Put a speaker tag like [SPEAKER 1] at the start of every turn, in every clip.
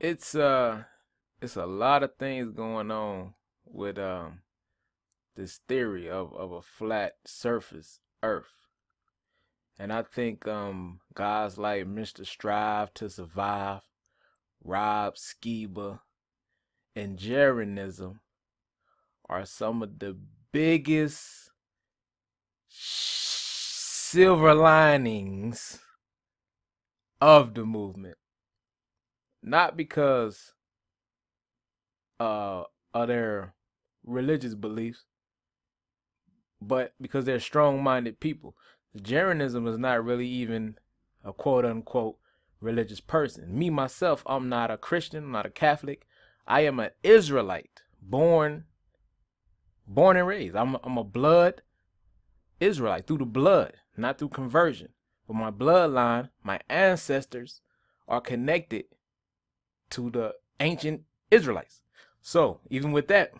[SPEAKER 1] it's a lot of things going on with this theory of a flat surface Earth. And I think guys like Mr. Strive to Survive, Rob Skiba, and Jeranism are some of the biggest silver linings of the movement. Not because of their religious beliefs, but because they're strong-minded people. Jeranism is not really even a quote-unquote religious person. Me, myself, I'm not a Christian, I'm not a Catholic. I am an Israelite, born and raised. I'm a blood Israelite, through the blood, not through conversion. But my bloodline, my ancestors are connected to the ancient Israelites. So even with that,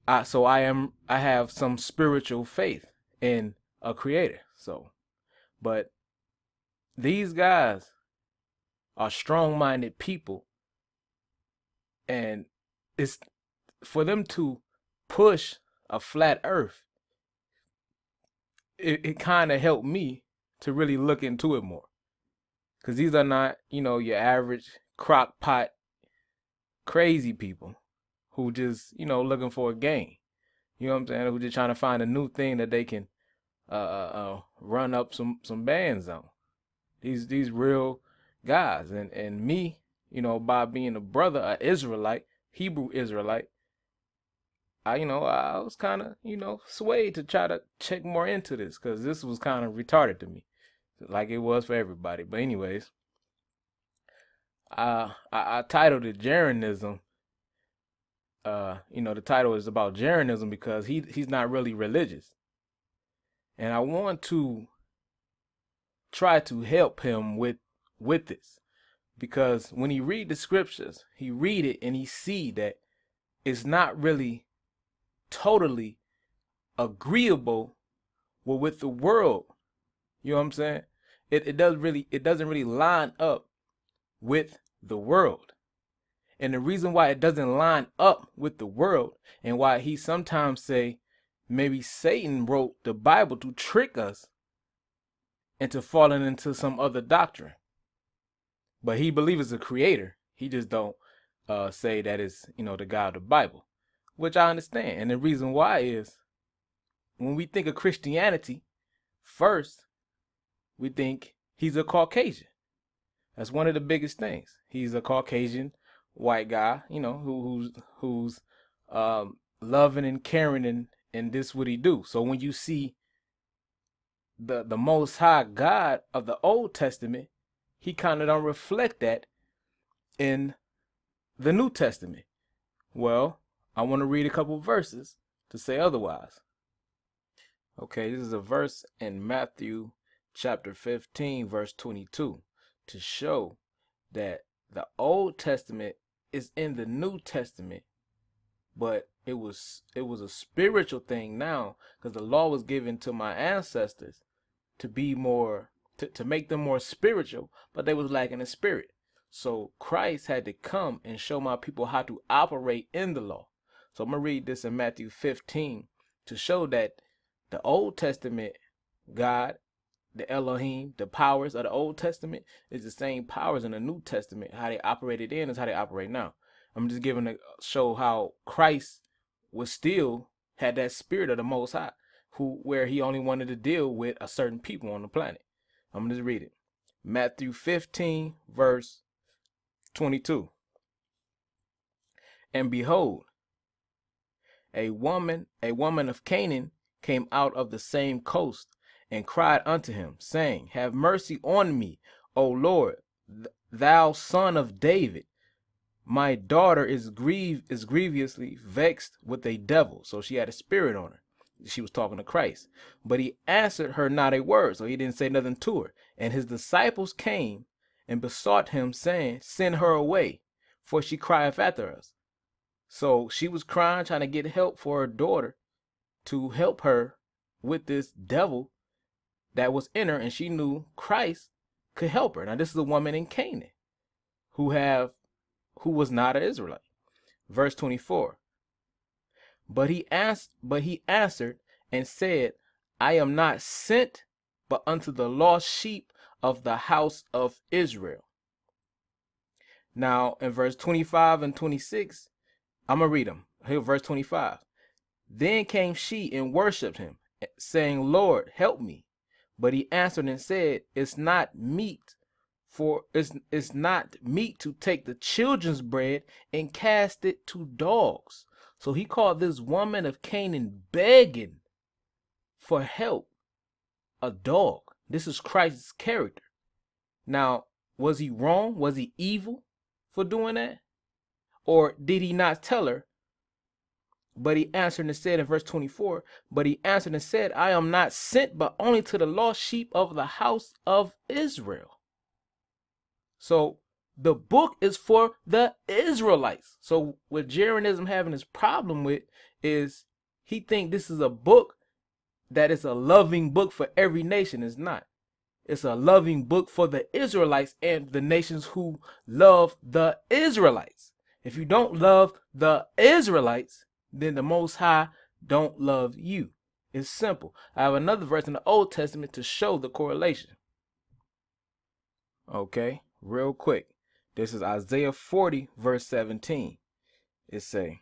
[SPEAKER 1] I have some spiritual faith in a creator. So, but these guys are strong-minded people, and it's for them to push a flat earth. It kind of helped me to really look into it more, because these are not, your average crock pot crazy people who just, looking for a gain. You know what I'm saying? Who just trying to find a new thing that they can run up some bands on. These real guys, and me, by being a brother, a Israelite, Hebrew Israelite, I was kind of, swayed to try to check more into this, because this was kind of retarded to me, like it was for everybody. But anyways, I titled it Jeranism. The title is about Jeranism because he's not really religious, and I want to try to help him with this, because when he read the scriptures, he read it and he see that it's not really totally agreeable with the world. You know what I'm saying? It doesn't really line up with the world. And the reason why it doesn't line up with the world, and why he sometimes say maybe Satan wrote the Bible to trick us into falling into some other doctrine. But he believes it's a creator. He just don't say that it's, the God of the Bible, which I understand. And the reason why is, when we think of Christianity, first we think he's a Caucasian. That's one of the biggest things. He's a Caucasian white guy, who's loving and caring, and this what he do. So when you see the Most High God of the Old Testament, he kind of don't reflect that in the New Testament. Well, I want to read a couple verses to say otherwise. Okay, this is a verse in Matthew chapter 15, verse 22, to show that the Old Testament is in the New Testament, but it was a spiritual thing now, because the law was given to my ancestors to be more, to make them more spiritual, but they was lacking in spirit. So Christ had to come and show my people how to operate in the law. So I'm going to read this in Matthew 15 to show that the Old Testament God, the Elohim, the powers of the Old Testament is the same powers in the New Testament. How they operated in is how they operate now. I'm just giving a show how Christ was still had that spirit of the Most High, where he only wanted to deal with a certain people on the planet. I'm gonna just read it. Matthew 15, verse 22. And behold, a woman of Canaan came out of the same coast, and cried unto him, saying, Have mercy on me, O Lord, thou son of David. My daughter is grievously vexed with a devil. So she had a spirit on her. She was talking to Christ. But he answered her not a word, so he didn't say nothing to her. And his disciples came and besought him, saying, Send her away, for she crieth after us. So she was crying, trying to get help for her daughter, to help her with this devil that was in her, and she knew Christ could help her. Now, this is a woman in Canaan who was not an Israelite. Verse 24. But he answered and said, I am not sent but unto the lost sheep of the house of Israel. Now in verse 25 and 26, I'm gonna read them. Here, verse 25. Then came she and worshipped him, saying, Lord, help me. But he answered and said, it's not meet to take the children's bread and cast it to dogs. So he called this woman of Canaan begging for help a dog. This is Christ's character. Now, was he wrong? Was he evil for doing that? Or did he not tell her? But he answered and said in verse 24, but he answered and said, I am not sent but only to the lost sheep of the house of Israel. So the book is for the Israelites. So what Jeranism having his problem with is he think this is a book that is a loving book for every nation. It's not. It's a loving book for the Israelites and the nations who love the Israelites. If you don't love the Israelites, then the Most High don't love you. It's simple. I have another verse in the Old Testament to show the correlation. Okay, real quick. This is Isaiah 40, verse 17. It say,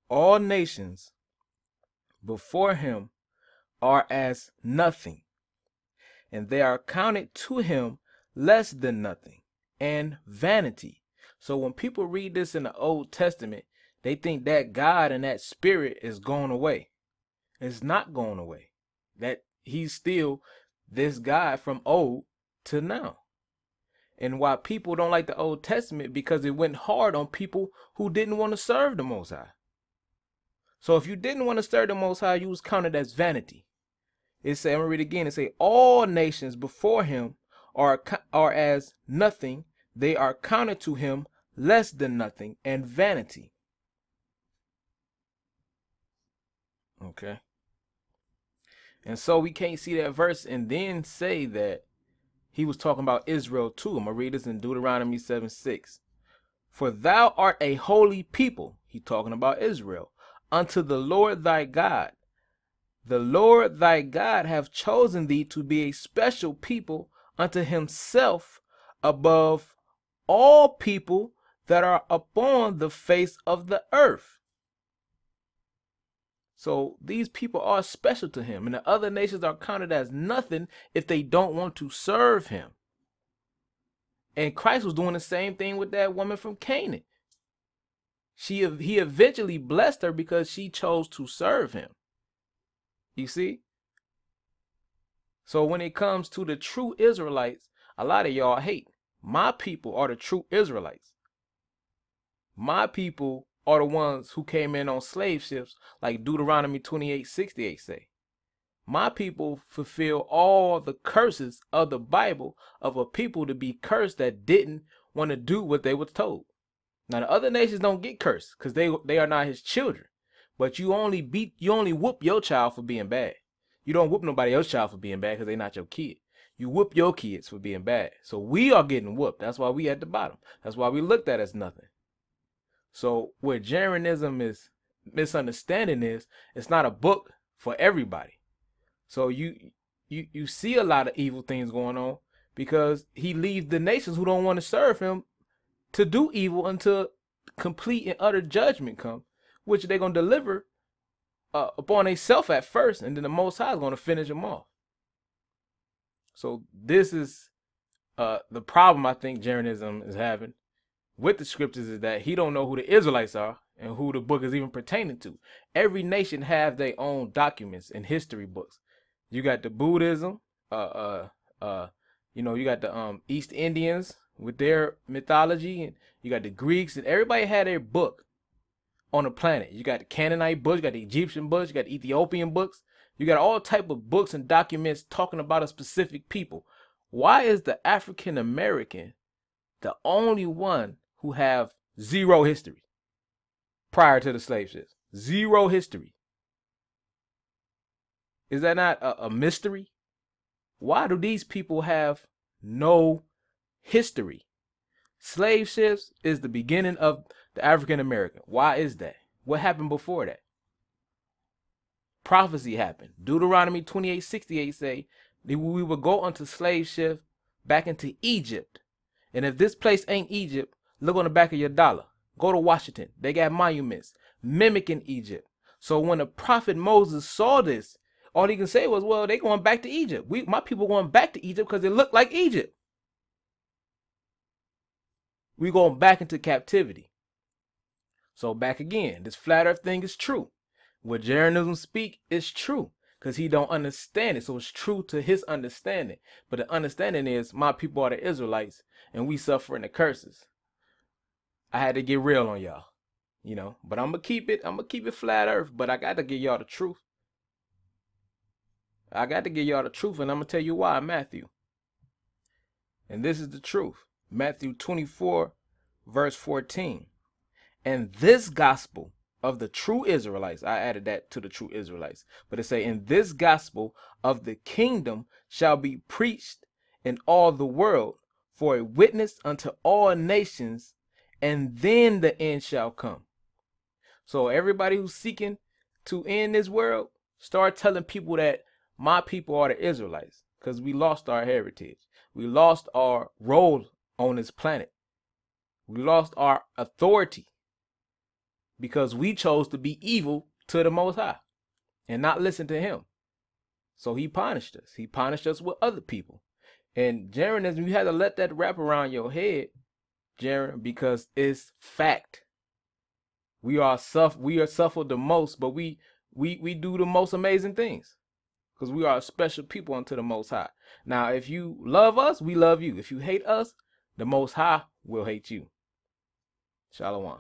[SPEAKER 1] all nations before him are as nothing, and they are counted to him less than nothing, and vanity. So when people read this in the Old Testament, they think that God and that spirit is going away. It's not going away. That he's still this God from old to now. And why people don't like the Old Testament, because it went hard on people who didn't want to serve the Most High. So if you didn't want to serve the Most High, you was counted as vanity. It say, I'm gonna read it again. It say, all nations before him are as nothing. They are counted to him less than nothing, and vanity. Okay. And so we can't see that verse and then say that he was talking about Israel too. I'm gonna read this in Deuteronomy 7:6. For thou art a holy people, he talking about Israel, unto the Lord thy God. The Lord thy God hath chosen thee to be a special people unto himself above all people that are upon the face of the earth. So these people are special to him, and the other nations are counted as nothing if they don't want to serve him. And Christ was doing the same thing with that woman from Canaan. He eventually blessed her because she chose to serve him. You see? So when it comes to the true Israelites, a lot of y'all hate. My people are the true Israelites. My people are the ones who came in on slave ships, like Deuteronomy 28:68 say. My people fulfill all the curses of the Bible of a people to be cursed that didn't want to do what they were told. Now the other nations don't get cursed because they are not his children. But you only whoop your child for being bad. You don't whoop nobody else's child for being bad because they're not your kid. You whoop your kids for being bad. So we are getting whooped. That's why we at the bottom. That's why we looked at as nothing. So where Jeranism is misunderstanding is, it's not a book for everybody. So you see a lot of evil things going on because he leaves the nations who don't want to serve him to do evil until complete and utter judgment come, which they're going to deliver upon themselves at first, and then the Most High is going to finish them off. So this is the problem I think Jeranism is having with the scriptures, is that he don't know who the Israelites are and who the book is even pertaining to. Every nation have their own documents and history books. You got the Buddhism, you got the East Indians with their mythology, and you got the Greeks, and everybody had their book on the planet. You got the Canaanite books, you got the Egyptian books, you got the Ethiopian books. You got all type of books and documents talking about a specific people. Why is the African American the only one who have zero history prior to the slave ships? Zero history. Is that not a mystery? Why do these people have no history? Slave ships is the beginning of the African American. Why is that? What happened before that? Prophecy happened. Deuteronomy 28:68 say that we will go unto slave ships back into Egypt. And if this place ain't Egypt, look on the back of your dollar. Go to Washington. They got monuments mimicking Egypt. So when the prophet Moses saw this, all he can say was, well, they going back to Egypt. My people going back to Egypt because it looked like Egypt. We going back into captivity. So back again, this flat earth thing is true. What Jeranism speak is true because he don't understand it. So it's true to his understanding. But the understanding is my people are the Israelites and we suffering the curses. I had to get real on y'all, you know, but I'm going to keep it flat earth, but I got to give y'all the truth. I got to give y'all the truth, and I'm going to tell you why, Matthew. And this is the truth. Matthew 24, verse 14. And this gospel of the true Israelites, I added that to the true Israelites, but it say, and this gospel of the kingdom shall be preached in all the world for a witness unto all nations, and then the end shall come. So everybody who's seeking to end this world, start telling people that my people are the Israelites, because we lost our heritage. We lost our role on this planet. We lost our authority because we chose to be evil to the Most High and not listen to him. So he punished us. He punished us with other people. And Jeranism, you had to let that wrap around your head, Jaron, because it's fact. We are suffered the most, but we do the most amazing things. Because we are a special people unto the Most High. Now, if you love us, we love you. If you hate us, the Most High will hate you. Shalom.